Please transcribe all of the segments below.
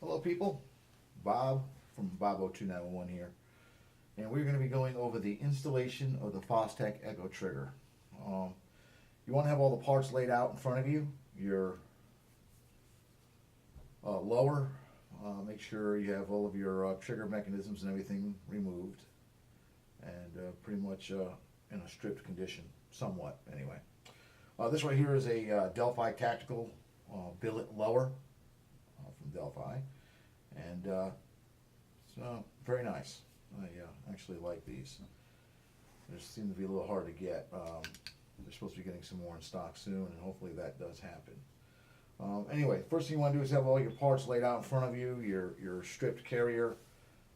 Hello people, Bob from Bobo2911 here, and we're going to be going over the installation of the Fostech Echo Trigger. You want to have all the parts laid out in front of you, your lower, make sure you have all of your trigger mechanisms and everything removed, and pretty much in a stripped condition, somewhat anyway. This right here is a Delphi Tactical billet lower from Delphi, and it's very nice. I actually like these. They seem to be a little hard to get. They're supposed to be getting some more in stock soon, and hopefully that does happen. Anyway, first thing you want to do is have all your parts laid out in front of you, your stripped carrier,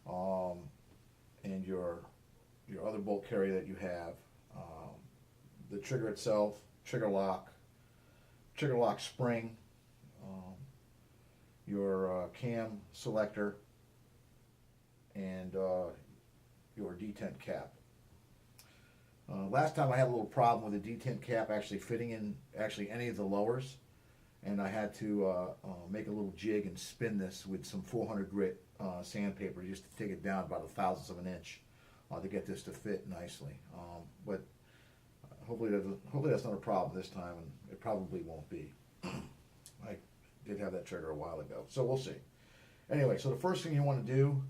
and your other bolt carrier that you have, the trigger itself, trigger lock spring, your cam selector, and your detent cap. Last time I had a little problem with the detent cap actually fitting in any of the lowers, and I had to make a little jig and spin this with some 400 grit sandpaper just to take it down about a thousandth of an inch to get this to fit nicely. But hopefully that's not a problem this time, and it probably won't be. I did have that trigger a while ago, so we'll see. Anyway, so the first thing you want to do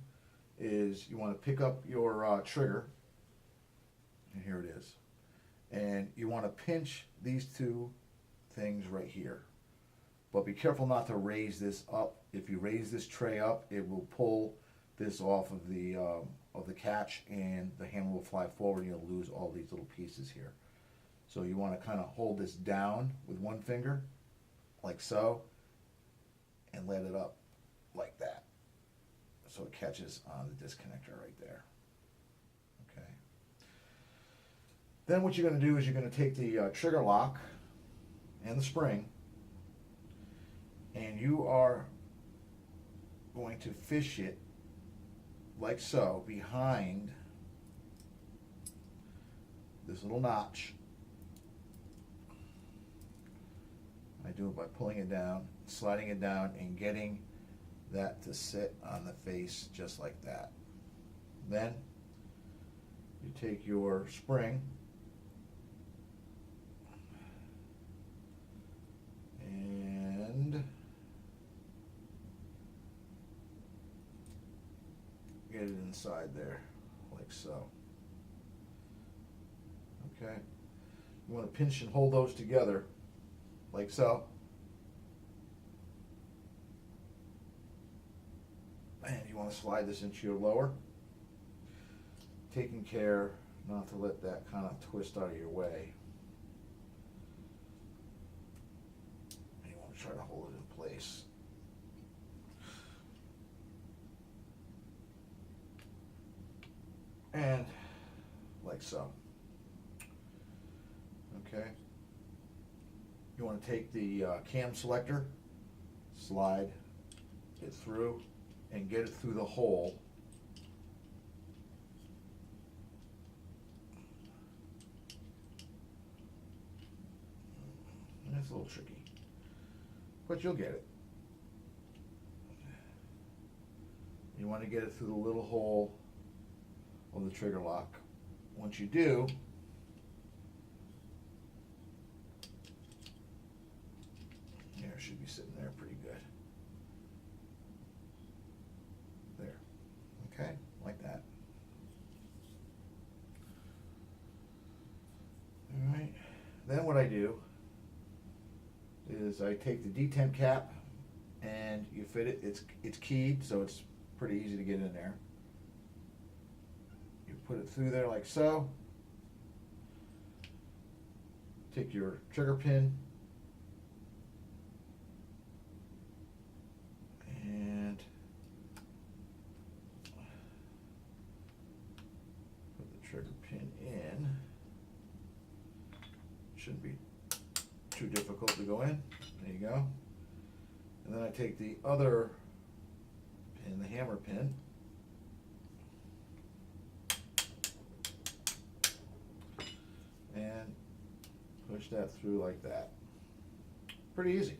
is you want to pick up your trigger, and here it is, and you want to pinch these two things right here, but be careful not to raise this up. If you raise this tray up, it will pull this off of the catch, and the hammer will fly forward, and you'll lose all these little pieces here. So you want to kind of hold this down with one finger, like so, and let it up like that, so it catches on the disconnector right there. Okay. Then what you're going to do is you're going to take the trigger lock and the spring, and you are going to fish it like so behind this little notch. I do it by pulling it down, sliding it down, and getting that to sit on the face just like that. Then you take your spring and get it inside there like so. Okay, you want to pinch and hold those together like so, and you want to slide this into your lower, taking care not to let that kind of twist out of your way, and you want to try to hold it in place. And like so. Okay. You want to take the cam selector, slide it through, and get it through the hole. And it's a little tricky, but you'll get it. You want to get it through the little hole of the trigger lock. Once you do, should be sitting there pretty good. There. Okay, like that. Alright. Then what I do is I take the detent cap and you fit it. It's keyed, so it's pretty easy to get in there. You put it through there like so. Take your trigger pin and put the trigger pin in. Shouldn't be too difficult to go in. There you go. And then I take the other pin, the hammer pin, and push that through like that. Pretty easy.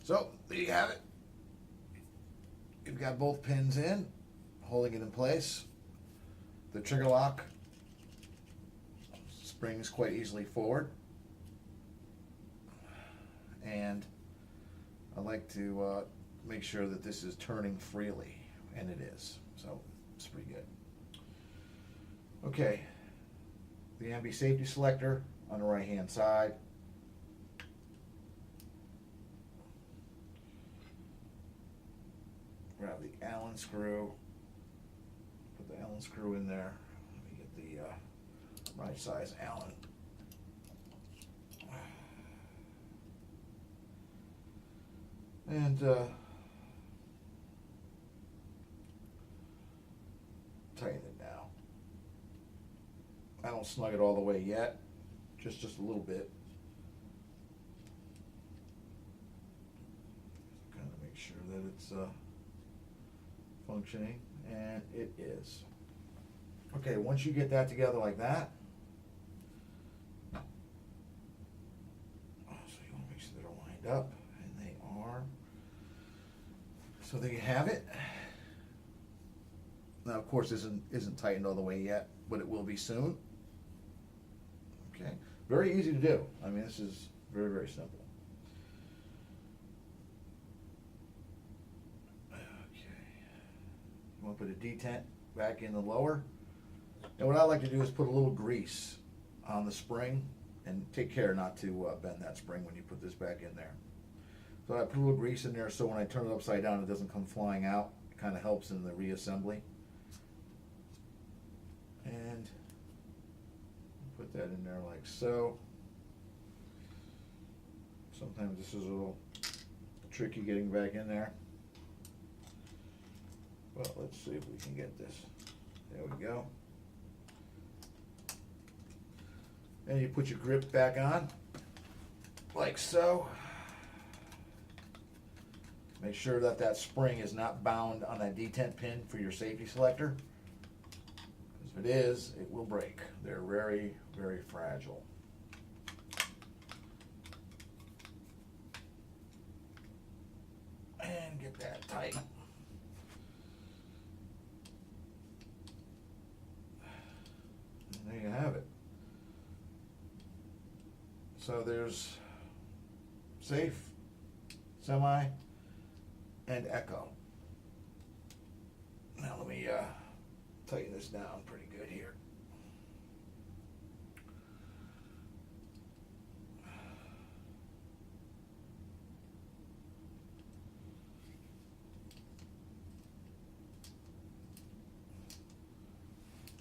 So there you have it. you've got both pins in, holding it in place. The trigger lock springs quite easily forward, and I like to make sure that this is turning freely, and it is, so it's pretty good. Okay, the ambi safety selector on the right hand side. Grab the Allen screw, put the Allen screw in there. Let me get the right size Allen. And tighten it now. I don't snug it all the way yet, just a little bit. Kind of make sure that it's functioning, and it is. Okay, once you get that together like that, so you want to make sure they're lined up, and they are. So there you have it. Now, of course, this isn't tightened all the way yet, but it will be soon. Okay, very easy to do. I mean, this is very, very simple. Okay, you want to put a detent back in the lower. And what I like to do is put a little grease on the spring, and take care not to bend that spring when you put this back in there. So I put a little grease in there so when I turn it upside down, it doesn't come flying out. It kind of helps in the reassembly. And put that in there like so. Sometimes this is a little tricky getting back in there. Well, let's see if we can get this. There we go. And you put your grip back on, like so. Make sure that that spring is not bound on that detent pin for your safety selector. If it is, it will break. They're very, very fragile. And get that tight. And there you have it. So there's safe, semi, and echo. Now let me tighten this down pretty good here.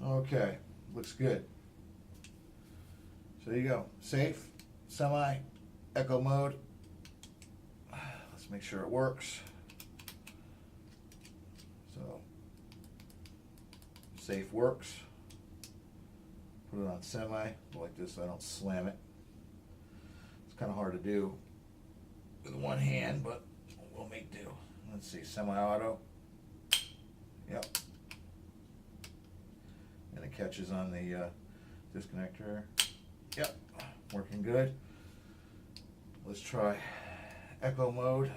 Okay, looks good. So there you go. Safe, semi, echo mode. Let's make sure it works. So safe works. Put it on semi like this so I don't slam it. It's kind of hard to do with one hand, but we'll make do. Let's see, semi-auto. Yep. And it catches on the disconnector. Yep, working good. Let's try echo mode.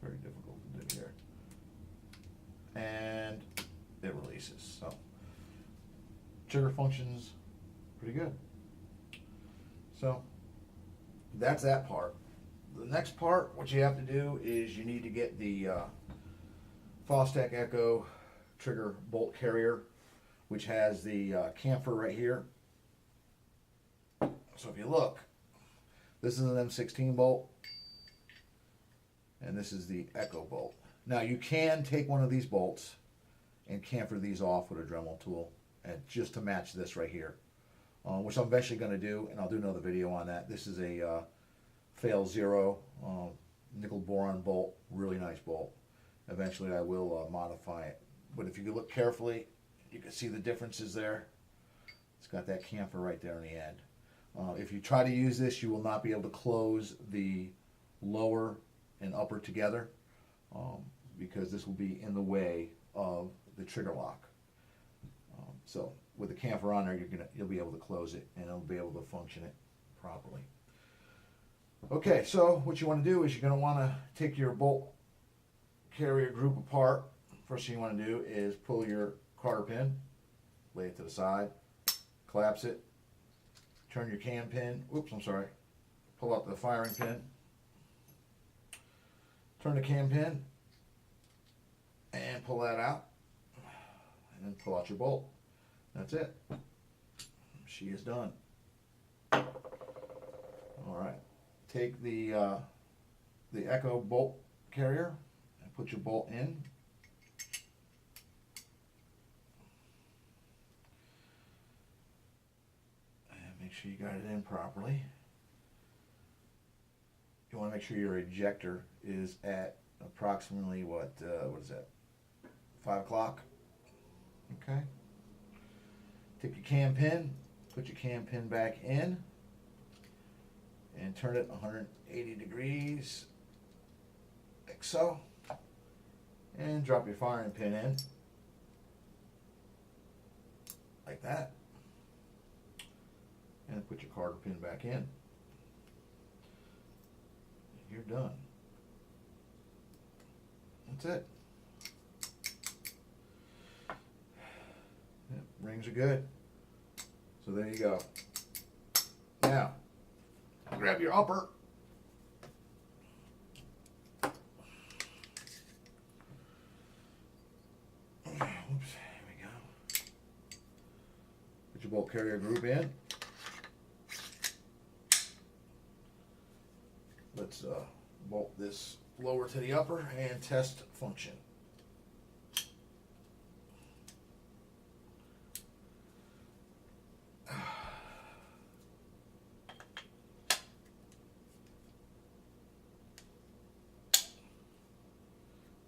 Very difficult to do here. And it releases. So trigger functions pretty good. So that's that part. The next part, what you have to do is you need to get the Fostech Echo trigger bolt carrier, which has the camphor right here. So if you look, this is an M16 bolt, and this is the Echo bolt. Now you can take one of these bolts and camphor these off with a Dremel tool, and just to match this right here, which I'm eventually going to do, and I'll do another video on that. This is a Fail Zero nickel boron bolt, really nice bolt. Eventually I will modify it, but if you look carefully, you can see the differences there. It's got that camphor right there in the end. If you try to use this, you will not be able to close the lower and upper together, because this will be in the way of the trigger lock. So with the camphor on there, you'll be able to close it, and it'll be able to function it properly. Okay, so what you want to do is you're going to want to take your bolt carrier group apart. First thing you want to do is pull your cotter pin, lay it to the side, collapse it, turn your cam pin, pull out the firing pin, turn the cam pin, and pull that out, and then pull out your bolt. That's it. She is done. Alright, take the Echo bolt carrier and put your bolt in. Make sure you got it in properly. You want to make sure your ejector is at approximately what is that? 5 o'clock. Okay. Take your cam pin, put your cam pin back in, and turn it 180 degrees, like so, and drop your firing pin in, like that. And put your cotter pin back in. You're done. That's it. Yep, rings are good. So there you go. Now, grab your upper. Oops, here we go. Put your bolt carrier group in. Let's bolt this lower to the upper and test function.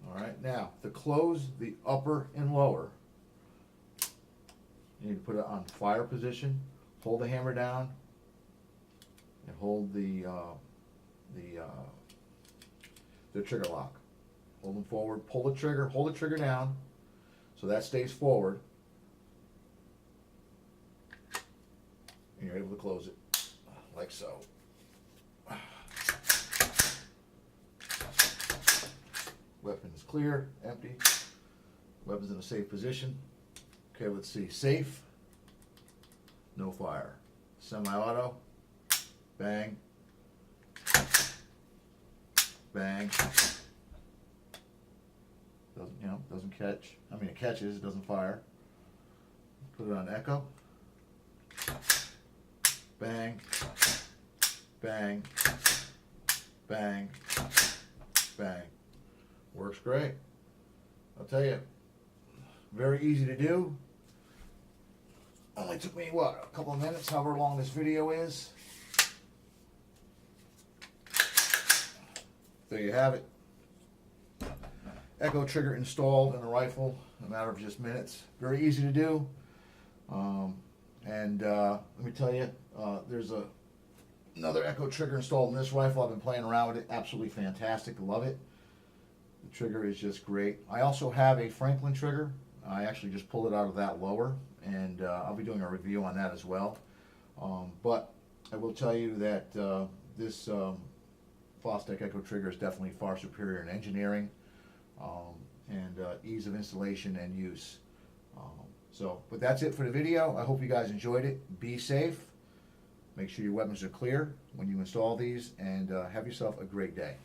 Alright, now to close the upper and lower, you need to put it on fire position, hold the hammer down, and hold the trigger lock. Hold them forward, pull the trigger, hold the trigger down so that stays forward, and you're able to close it like so. Weapon is clear, empty. Weapon's in a safe position. Okay, let's see. Safe, no fire. Semi-auto, bang, bang. Doesn't catch. I mean, it catches, it doesn't fire. Put it on echo. Bang, bang, bang, bang. Works great. I'll tell you, very easy to do. Only took me, what, a couple of minutes, however long this video is. There you have it. Echo trigger installed in a rifle in a matter of just minutes. Very easy to do. Let me tell you, there's another Echo trigger installed in this rifle. I've been playing around with it. Absolutely fantastic. Love it. The trigger is just great. I also have a Franklin trigger. I actually just pulled it out of that lower, and I'll be doing a review on that as well. But I will tell you that this Fostech Echo trigger is definitely far superior in engineering and ease of installation and use. But that's it for the video. I hope you guys enjoyed it. Be safe. Make sure your weapons are clear when you install these, and have yourself a great day.